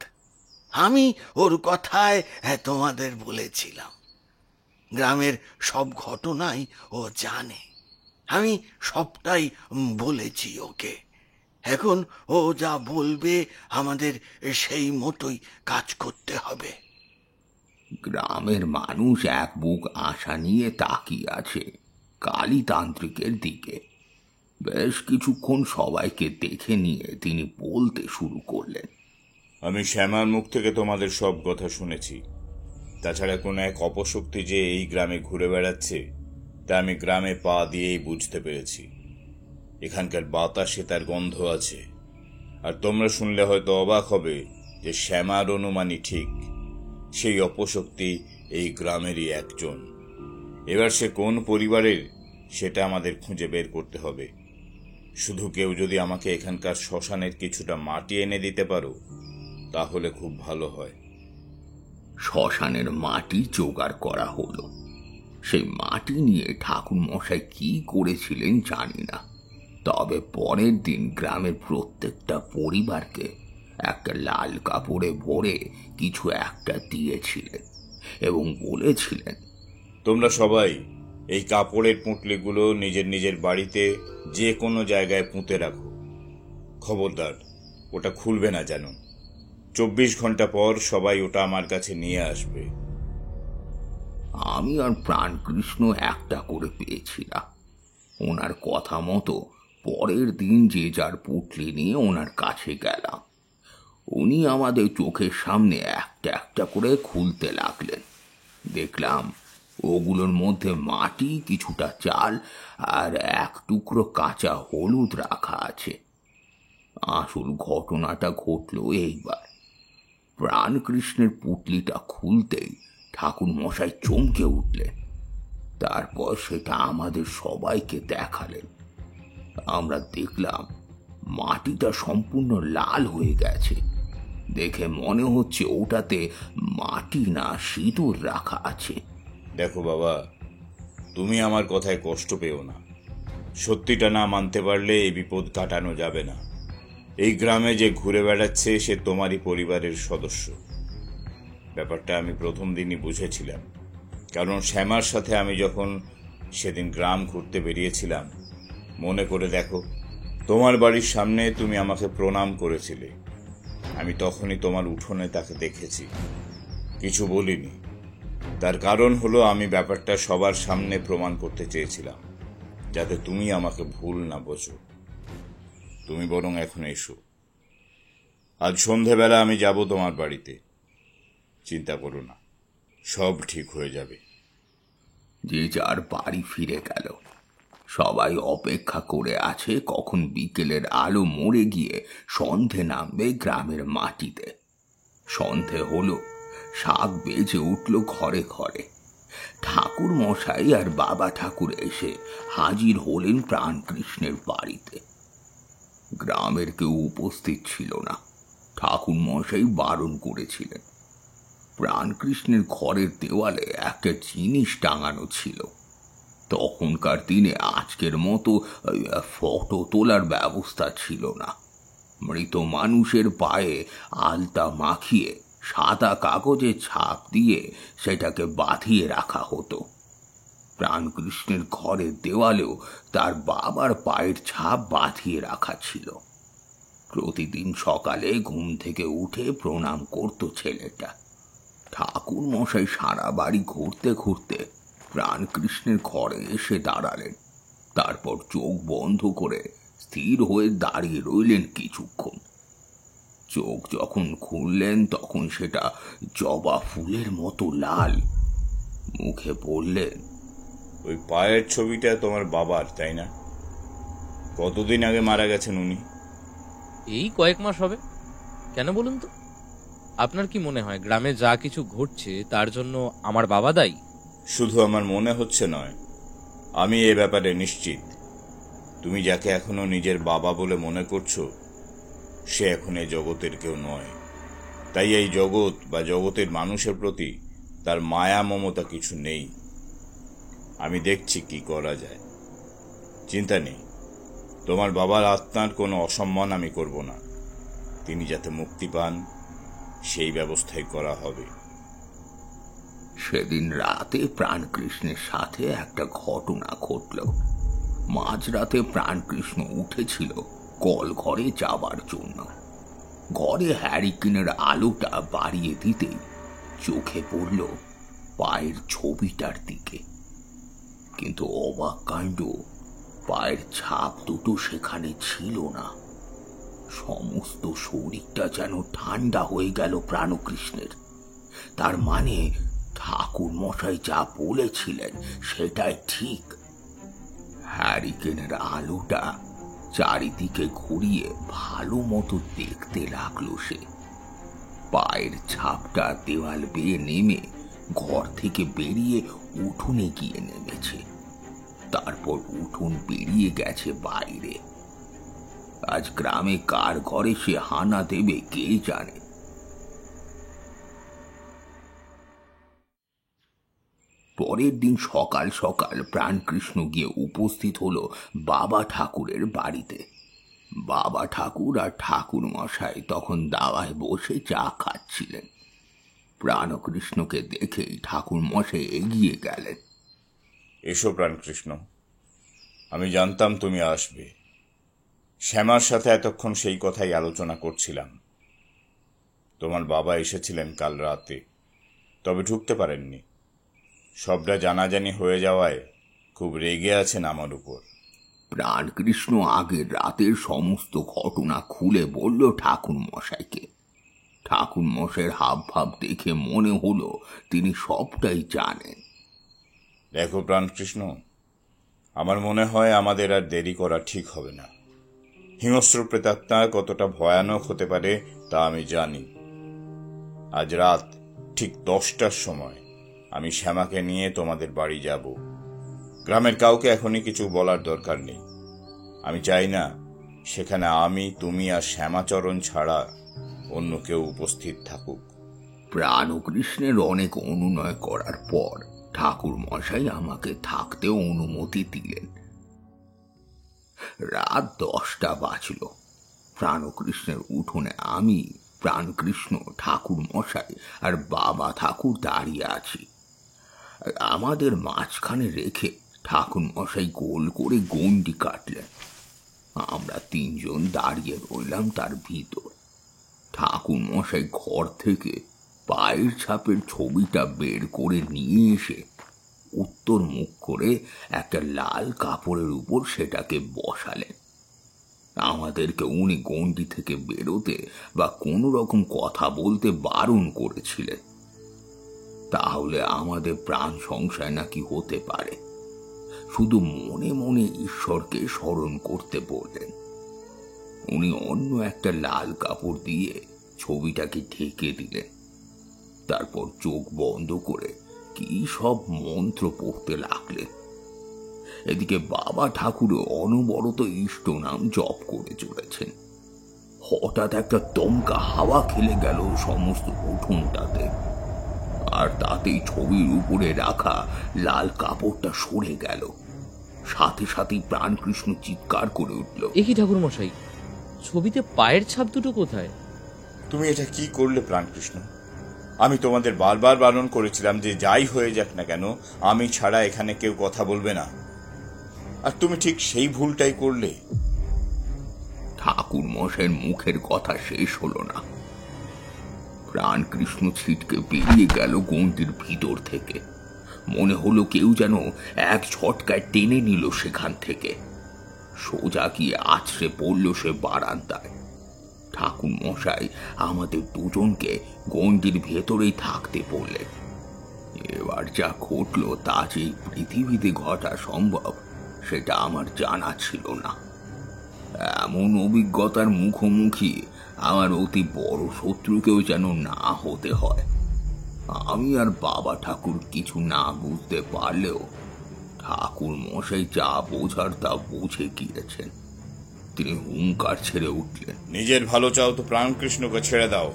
G: আমি ওর কথায় তোমাদের বলেছিলাম। গ্রামের সব ঘটনাই ও জানে। আমি সবটাই বলেছি ওকে। এখন ও যা বলবে আমাদের সেই মতোই কাজ করতে হবে।
A: গ্রামের মানুষ এক বুক আশা নিয়ে তাকিয়ে আছে কালীতান্ত্রিকের দিকে। বেশ কিছুক্ষণ সবাইকে দেখে নিয়ে তিনি বলতে শুরু করলেন।
H: আমি শ্যামার মুখ থেকে তোমাদের সব কথা শুনেছি। তাছাড়া কোনো এক অপশক্তি যে এই গ্রামে ঘুরে বেড়াচ্ছে তা আমি গ্রামে পা দিয়েই বুঝতে পেরেছি। এখানকার বাতাসে তার গন্ধ আছে। আর তোমরা শুনলে হয়তো অবাক হবে যে শ্যামার অনুমানই ঠিক। সেই অপশক্তি এই গ্রামেরই একজন। এবার সে কোন পরিবারের সেটা আমাদের খুঁজে বের করতে হবে। শুধু কেউ যদি আমাকে এখানকার শ্মশানের কিছুটা মাটি এনে দিতে পারো তাহলে খুব ভালো হয়।
A: শ্মশানের মাটি জোগাড় করা হলো। সেই মাটি নিয়ে ঠাকুর মশাই কি করেছিলেন জানি না, তবে পরের দিন গ্রামের প্রত্যেকটা পরিবারকে একটা লাল কাপড়ে ভরে কিছু একটা দিয়েছিলেন এবং বলেছিলেন,
H: তোমরা সবাই এই কাপড়ের পুঁটলিগুলো নিজের নিজের বাড়িতে যে কোনো জায়গায় পুঁতে রাখো। খবরদার ওটা খুলবে না যেন। 24 ঘন্টা পর সবাই ওটা আমার কাছে নিয়ে আসবে।
A: আমি আর প্রাণকৃষ্ণ একটা করে পেয়েছিলাম। ওনার কথা মতো পরের দিন যে যার পুঁটলি নিয়ে ওনার কাছে গেলাম। উনি আমাদের চোখের সামনে একটা একটা করে খুলতে লাগলেন। দেখলাম ওগুলোর মধ্যে মাটি, কিছুটা চাল আর এক টুকরো কাঁচা হলুদ রাখা আছে। আসল ঘটনাটা ঘটল এইবার। প্রাণকৃষ্ণের পুটলিটা খুলতেই ঠাকুর মশাই চমকে উঠলেন। তারপর সেটা আমাদের সবাইকে দেখালেন। আমরা দেখলাম মাটিটা সম্পূর্ণ লাল হয়ে গেছে। দেখে মনে হচ্ছে ওটাতে মাটি না সিঁদুর রাখা আছে।
H: দেখো বাবা, তুমি আমার কথায় কষ্ট পেও না। সত্যিটা না মানতে পারলে এই বিপদ কাটানো যাবে না। এই গ্রামে যে ঘুরে বেড়াচ্ছে সে তোমারই পরিবারের সদস্য। ব্যাপারটা আমি প্রথম দিনই বুঝেছিলাম, কারণ শ্যামার সাথে আমি যখন সেদিন গ্রাম ঘুরতে বেরিয়েছিলাম, মনে করে দেখো, তোমার বাড়ির সামনে তুমি আমাকে প্রণাম করেছিলে। আমি তখনই তোমার উঠোনে তাকে দেখেছি, কিছু বলিনি। তার কারণ হলো আমি ব্যাপারটা সবার সামনে প্রমাণ করতে চেয়েছিলাম, যাতে তুমি আমাকে ভুল না বোঝো। তুমি বরং এখন এসো। আজ সন্ধেবেলা আমি যাব তোমার বাড়িতে। চিন্তা করো না, সব ঠিক হয়ে যাবে।
A: যে যার বাড়ি ফিরে গেল। সবাই অপেক্ষা করে আছে কখন বিকেলের আলো মরে গিয়ে সন্ধে নামবে গ্রামের মাটিতে। সন্ধে হলো, শাক বেজে উঠল ঘরে ঘরে। ঠাকুর মশাই আর বাবা ঠাকুর এসে হাজির হলেন প্রাণকৃষ্ণের বাড়িতে। গ্রামের কেউ উপস্থিত ছিল না, ঠাকুর মশাই বারণ করেছিলেন। প্রাণকৃষ্ণের ঘরের দেওয়ালে একটা জিনিস টাঙানো ছিল। তখনকার দিনে আজকের মতো ফটো তোলার ব্যবস্থা ছিল না। মৃত মানুষের পায়ে আলতা মাখিয়ে সাদা কাগজে ছাপ দিয়ে সেটাকে বাঁধিয়ে রাখা হতো। প্রাণকৃষ্ণের ঘরের দেওয়ালেও তার বাবার পায়ের ছাপ বাঁধিয়ে রাখা ছিল। প্রতিদিন সকালে ঘুম থেকে উঠে প্রণাম করত ছেলেটা। ঠাকুর মশাই সারা বাড়ি ঘুরতে ঘুরতে প্রাণকৃষ্ণের ঘরে এসে দাঁড়ালেন। তারপর চোখ বন্ধ করে স্থির হয়ে দাঁড়িয়ে রইলেন কিছুক্ষণ। চোখ যখন খুললেন তখন সেটা জবা ফুলের মতো লাল। মুখে বললেন,
H: ওই পায়ের ছবিটা তোমার বাবার, তাই না? কতদিন আগে মারা গেছেন উনি?
C: এই কয়েক মাস হবে। কেন বলুন তো? আপনার কি মনে হয় গ্রামে যা কিছু ঘটছে তার জন্য আমার বাবা দায়ী?
H: শুধু আমার মনে হচ্ছে নয়, আমি এ ব্যাপারে নিশ্চিত। তুমি যাকে এখনো নিজের বাবা বলে মনে করছো, সে এখন এই জগতের কেউ নয়। তাই এই জগৎ বা জগতের মানুষের প্রতি তার মায়া মমতা কিছু নেই। আমি দেখছি কি করা যায়। চিন্তা নেই, তোমার বাবার আত্মার কোনো অসম্মান আমি করব না। তিনি যাতে মুক্তি পান সেই ব্যবস্থাই করা হবে।
A: সেদিন রাতে প্রাণকৃষ্ণের সাথে একটা ঘটনা ঘটল। মাঝরাতে প্রাণকৃষ্ণ উঠেছিল কল ঘরে যাবার জন্য। ঘরে হ্যারিকেনের আলোটা বাড়িয়ে দিতেই চোখে পড়ল পায়ের ছবিটার দিকে। কিন্তু অবাক কাণ্ড, পায়ের ছাপ দুটো সেখানে ছিল না। সমস্ত শরীরটা যেন ঠান্ডা হয়ে গেল প্রাণকৃষ্ণের। তার মানে ঠাকুর মশাই যা বলেছিলেন সেটাই ঠিক। হ্যারিকেনের আলোটা চারিদিকে ঘুরিয়ে ভালো মতো দেখতে লাগলো সে। পায়ের ছাপটা দেওয়াল বেয়ে নেমে ঘর থেকে বেরিয়ে উঠোনে গিয়ে নেমেছে। তারপর উঠোন বেরিয়ে গেছে বাইরে। আজ গ্রামে কার ঘরে সে হানা দেবে কে জানে। পরের দিন সকাল সকাল প্রাণকৃষ্ণ গিয়ে উপস্থিত হলো বাবা ঠাকুরের বাড়িতে। বাবা ঠাকুর আর ঠাকুর মশাই তখন দাওয়ায় বসে চা খাচ্ছিলেন। প্রাণকৃষ্ণকে দেখেই ঠাকুর মশাই এগিয়ে গেলেন।
H: এসো প্রাণকৃষ্ণ, আমি জানতাম তুমি আসবে। শ্যামার সাথে এতক্ষণ সেই কথাই আলোচনা করছিলাম। তোমার বাবা এসেছিলেন কাল রাতে, তবে ঢুকতে পারেননি। সবটা জানাজানি হয়ে যাওয়ায় খুব রেগে আছেন আমার উপর।
A: প্রাণকৃষ্ণ আগের রাতের সমস্ত ঘটনা খুলে বলল ঠাকুর মশাইকে। ঠাকুর মশাইয়ের হাব ভাব দেখে মনে হলো তিনি সবটাই জানেন।
H: দেখো প্রাণকৃষ্ণ, আমার মনে হয় আমাদের আর দেরি করা ঠিক হবে না। হিংস্র প্রেতাত্মা কতটা ভয়ানক হতে পারে তা আমি জানি। আজ রাত ঠিক 10টার সময় আমি শ্যামাকে নিয়ে তোমাদের বাড়ি যাব। গ্রামের কাউকে এখনই কিছু বলার দরকার নেই। আমি চাই না সেখানে আমি, তুমি আর শ্যামাচরণ ছাড়া অন্য কেউ উপস্থিত থাকুক।
A: প্রাণকৃষ্ণের অনেক অনুনয় করার পর ঠাকুর মশাই আমাকে থাকতে অনুমতি দিলেন। রাত 10টা বাজল। প্রাণকৃষ্ণের উঠোনে আমি, প্রাণকৃষ্ণ, ঠাকুর মশাই আর বাবা ঠাকুর দাঁড়িয়ে আছি। আমাদের মাঝখানে রেখে ঠাকুর মশাই গোল করে গণ্ডি কাটলেন। আমরা 3 জন দাঁড়িয়ে রইলাম তার ভিতর। ঠাকুর মশাই ঘর থেকে পায়ের ছাপের ছবিটা বের করে নিয়ে এসে উত্তর মুখ করে একটা লাল কাপড়ের উপর সেটাকে বসালেন। আমাদেরকে উনি গণ্ডি থেকে বেরোতে বা কোনো রকম কথা বলতে বারণ করেছিলেন। তাহলে আমাদের প্রাণ সংশয় নাকি হতে পারে। শুধু মনে মনে ঈশ্বরকে স্মরণ করতে বললেন। উনি অন্য একটা লাল কাপড় দিয়ে ছবিটাকে ঢেকে দিলেন। তারপর চোখ বন্ধ করে কি সব মন্ত্র পড়তে লাগলেন। এদিকে বাবা ঠাকুর অনবরত ইষ্ট নাম জপ করে চলেছেন। হঠাৎ একটা দমকা হাওয়া খেলে গেল সমস্ত উঠোনটাতে, আর তাতেই ছবির উপরে রাখা লাল কাপড়টা সরে গেল। সাথে সাথেই প্রাণকৃষ্ণ চিৎকার করে উঠল,
C: এ কি ঠাকুর মশাই, ছবিতে পায়ের ছাপ দুটো কোথায়?
H: তুমি এটা কি করলে প্রাণকৃষ্ণ? আমি তোমাদের বারবার বারণ করেছিলাম যে যাই হয়ে যাক না কেন আমি ছাড়া এখানে কেউ কথা বলবে না, আর তুমি ঠিক সেই ভুলটাই করলে।
A: ঠাকুর মশাইয়ের মুখের কথা শেষ হলো না। প্রাণকৃষ্ণ ছিটকে বেরিয়ে গেল গণ্ডির ভিতর থেকে। মনে হলো কেউ যেন এক ঝটকায় টেনে নিল সেখান থেকে। সোজা গিয়ে আছড়ে পড়ল সে বারান্দায়। ঠাকুর মশাই আমাদের দুজনকে গণ্ডির ভেতরেই থাকতে বললেন। এবার যা ঘটলো তা যে পৃথিবীতে ঘটা সম্ভব সেটা আমার জানা ছিল না। এমন অভিজ্ঞতার মুখোমুখি আমার অতি বড় শত্রুকেও যেন না হতে হয়। আমি আর বাবা ঠাকুর কিছু না বুঝতে পারলেও ঠাকুর মশাই যা বোঝার তা বুঝে গিয়েছেন। তিনি হুঙ্কার ছেড়ে উঠলেন,
H: নিজের ভালো চাও তো প্রাণকৃষ্ণকে ছেড়ে দাও।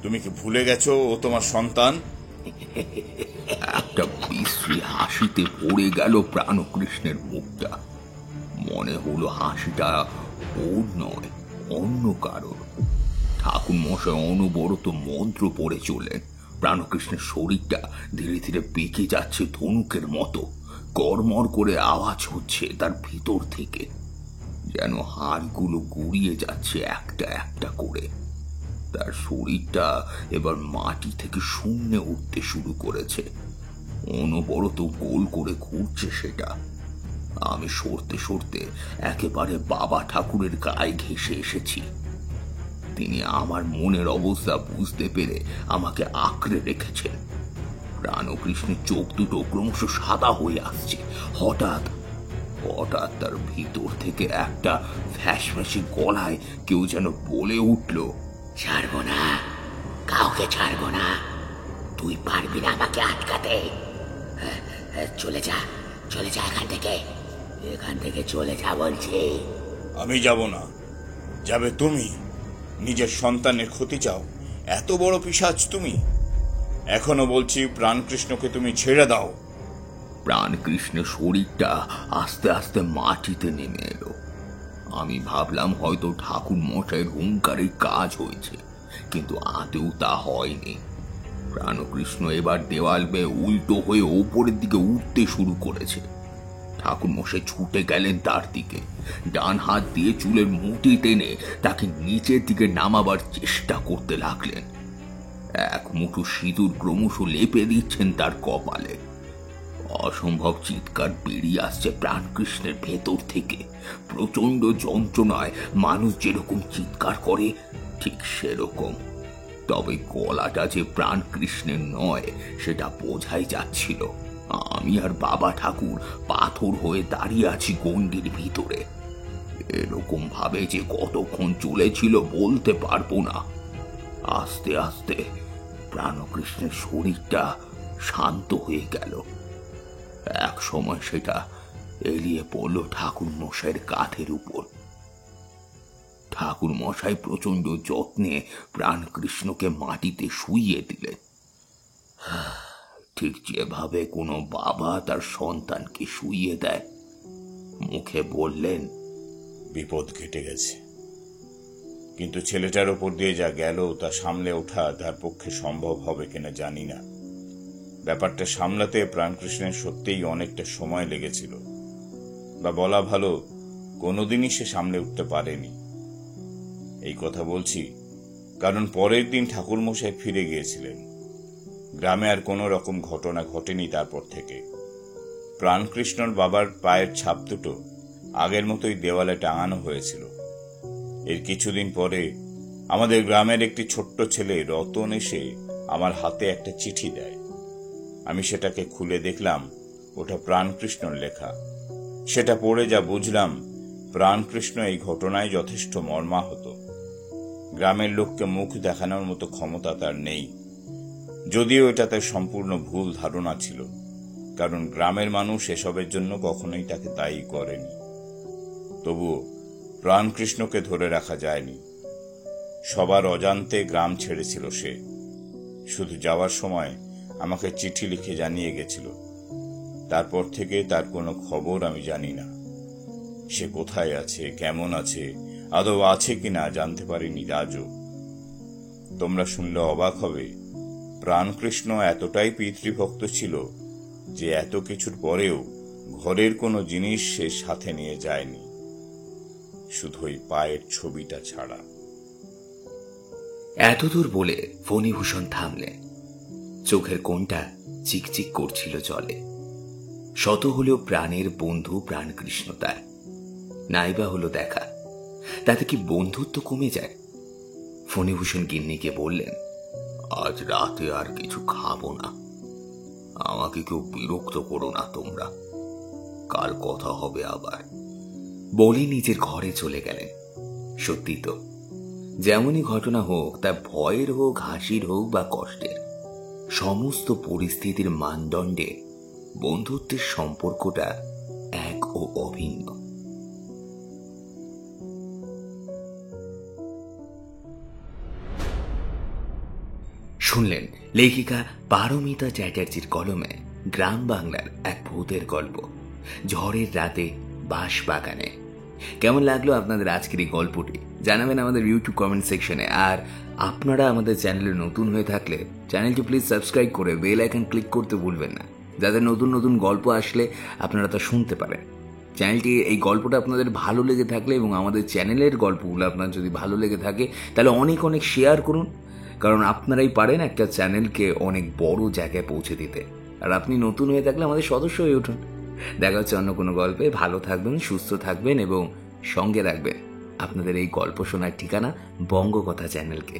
H: তুমি কি ভুলে গেছো ও তোমার সন্তান?
A: একটা বিশ্রী হাসিতে পড়ে গেল প্রাণকৃষ্ণের মুখটা। মনে হলো হাসিটা ওর নয়, অন্য কারোর। ঠাকুর মশাই অনবরত মন্ত্র পড়ে চললেন। প্রাণকৃষ্ণের শরীরটা ধীরে ধীরে পেকে যাচ্ছে ধনুকের মতো। কড়মড় করে আওয়াজ হচ্ছে তার ভিতর থেকে, যেন হাড়গুলো গুড়িয়ে যাচ্ছে একটা একটা করে। তার শরীরটা এবার মাটি থেকে শূন্যে উঠতে শুরু করেছে। অনবরত গোল করে ঘুরছে সেটা। আমি সরতে সরতে একেবারে বাবা ঠাকুরের গায়ে ঘেঁষে এসেছি। তিনি আমার মনের অবস্থা বুঝতে পেরে আমাকে আঁকড়ে রেখেছেন। প্রাণকৃষ্ণের চোখ দুটো ক্রমশ সাদা হয়ে আসছে। হঠাৎ হঠাৎ তার ভিতর থেকে একটা ফ্যাসফ্যাসি গলায় কেউ যেন বলে উঠল,
E: ছাড়বো না, কাউকে ছাড়বো না। তুই পারবি না আমাকে আটকাতে। চলে যা, চলে যা এখান থেকে, এখান থেকে চলে যা বলছি।
H: আমি যাব না, যাবে তুমি। নিজের সন্তানের ক্ষতি চাও? এত বড় পিশাচ তুমি? এখনো বলছি প্রাণকৃষ্ণকে তুমি ছেড়ে দাও।
A: প্রাণকৃষ্ণের শরীরটা আস্তে আস্তে মাটিতে নেমে এলো। আমি ভাবলাম হয়তো ঠাকুর মশাইয়ের হুঙ্কারে কাজ হয়েছে, কিন্তু আদৌ তা হয়নি। প্রাণকৃষ্ণ এবার দেওয়াল বেয়ে উল্টো হয়ে ওপরের দিকে উঠতে শুরু করেছে। ঠাকুর মশাই ছুটে গেলেন তার দিকে। ডান হাত দিয়ে চুলের মুঠি টেনে তাকে নিচের দিকে নামাবার চেষ্টা করতে লাগলেন। এক মুঠো সিঁদুর ক্রমশ লেপে দিচ্ছেন তার কপালে। অসম্ভব চিৎকার বেরিয়ে আসছে প্রাণকৃষ্ণের ভেতর থেকে। প্রচন্ড যন্ত্রণায় মানুষ যেরকম চিৎকার করে ঠিক সেরকম। তবে গলাটা যে প্রাণকৃষ্ণের নয় সেটা বোঝাই যাচ্ছিল। আমি আর বাবা ঠাকুর পাথর হয়ে দাঁড়িয়ে আছি গণ্ডির ভিতরে। এরকম ভাবে যে কতক্ষণ চলেছিল বলতে পারবো না। আস্তে আস্তে প্রাণকৃষ্ণের শরীরটা শান্ত হয়ে গেল। এক সময় সেটা এলিয়ে পড়ল ঠাকুর মশাইয়ের কাঁধের উপর। ঠাকুর মশাই প্রচন্ড যত্নে প্রাণকৃষ্ণকে মাটিতে শুইয়ে দিলেন, ঠিক যেভাবে কোনো বাবা তার সন্তানকে শুইয়ে দেয়। মুখে বললেন,
H: বিপদ কেটে গেছে, কিন্তু ছেলেটার ওপর দিয়ে যা গেল তা সামলে ওঠা তার পক্ষে সম্ভব হবে কিনা জানি না। ব্যাপারটা সামলাতে প্রাণকৃষ্ণের সত্যিই অনেকটা সময় লেগেছিল, বা বলা ভালো কোনোদিনই সে সামলে উঠতে পারেনি। এই কথা বলছি কারণ পরের দিন ঠাকুরমশাই ফিরে গিয়েছিলেন। গ্রামে আর কোনো রকম ঘটনা ঘটেনি তারপর থেকে। প্রাণকৃষ্ণর বাবার পায়ের ছাপ দুটো আগের মতোই দেওয়ালে টাঙানো হয়েছিল। এর কিছুদিন পরে আমাদের গ্রামের একটি ছোট্ট ছেলে রতন এসে আমার হাতে একটা চিঠি দেয়। আমি সেটাকে খুলে দেখলাম ওটা প্রাণকৃষ্ণর লেখা। সেটা পড়ে যা বুঝলাম, প্রাণকৃষ্ণ এই ঘটনায় যথেষ্ট মর্মাহত। গ্রামের লোককে মুখ দেখানোর মতো ক্ষমতা তার নেই, যদিও এটা তার সম্পূর্ণ ভুল ধারণা ছিল, কারণ গ্রামের মানুষ এসবের জন্য কখনোই তাকে দায়ী করেনি। তবুও প্রাণকৃষ্ণকে ধরে রাখা যায়নি। সবার অজান্তে গ্রাম ছেড়েছিল সে। শুধু যাওয়ার সময় আমাকে চিঠি লিখে জানিয়ে গেছিল। তারপর থেকে তার কোনো খবর আমি জানি না। সে কোথায় আছে, কেমন আছে, আদৌ আছে কিনা জানতে পারিনি আজও। তোমরা শুনলে অবাক হবে, প্রাণকৃষ্ণ এতটাই পিতৃভক্ত ছিল যে এত কিছুর পরেও ঘরের কোনো জিনিস সে সাথে নিয়ে যায়নি, শুধু ওই পায়ের ছবিটা ছাড়া।
E: এতদূর বলে ফণিভূষণ থামলেন। চোখের কোণটা চিকচিক করছিল জলে। শত হলেও প্রাণের বন্ধু প্রাণকৃষ্ণ তার। নাইবা হলো দেখা, তাতে কি বন্ধুত্ব কমে যায়? ফণিভূষণ গিন্নিকে বললেন,
A: আজ রাতে আর কিছু খাবো না। আমাকে কেউ বিরক্ত করো না তোমরা, কাল কথা হবে আবার।
E: বলে নিজের ঘরে চলে গেলেন। সত্যি তো, যেমনই ঘটনা হোক, তা ভয়ের হোক, হাসির হোক বা কষ্টের, সমস্ত পরিস্থিতির মানদণ্ডে বন্ধুত্বের সম্পর্কটা এক ও অভিন্ন। শুনলেন লেখিকা পারমিতা চ্যাটার্জির কলমে গ্রাম বাংলার এক ভূতের গল্প, ঝড়ের রাতে বাঁশ বাগানে। কেমন লাগলো আপনাদের আজকের এই গল্পটি জানাবেন আমাদের ইউটিউব কমেন্ট সেকশনে। আর আপনারা আমাদের চ্যানেলে নতুন হয়ে থাকলে চ্যানেলটি প্লিজ সাবস্ক্রাইব করে বেল আইকন ক্লিক করতে ভুলবেন না, যাতে নতুন নতুন গল্প আসলে আপনারা তা শুনতে পারেন। চ্যানেলটি, এই গল্পটা আপনাদের ভালো লেগে থাকলে এবং আমাদের চ্যানেলের গল্পগুলো আপনার যদি ভালো লেগে থাকে, তাহলে অনেক অনেক শেয়ার করুন, কারণ আপনারাই পারেন একটা চ্যানেলকে অনেক বড় জায়গায় পৌঁছে দিতে। আর আপনি নতুন হয়ে থাকলে আমাদের সদস্য হয়ে উঠুন। দেখা হচ্ছে অন্য কোনো গল্পে। ভালো থাকবেন, সুস্থ থাকবেন এবং সঙ্গে রাখবেন আপনাদের এই গল্প শোনার ঠিকানা বঙ্গকথা চ্যানেলকে।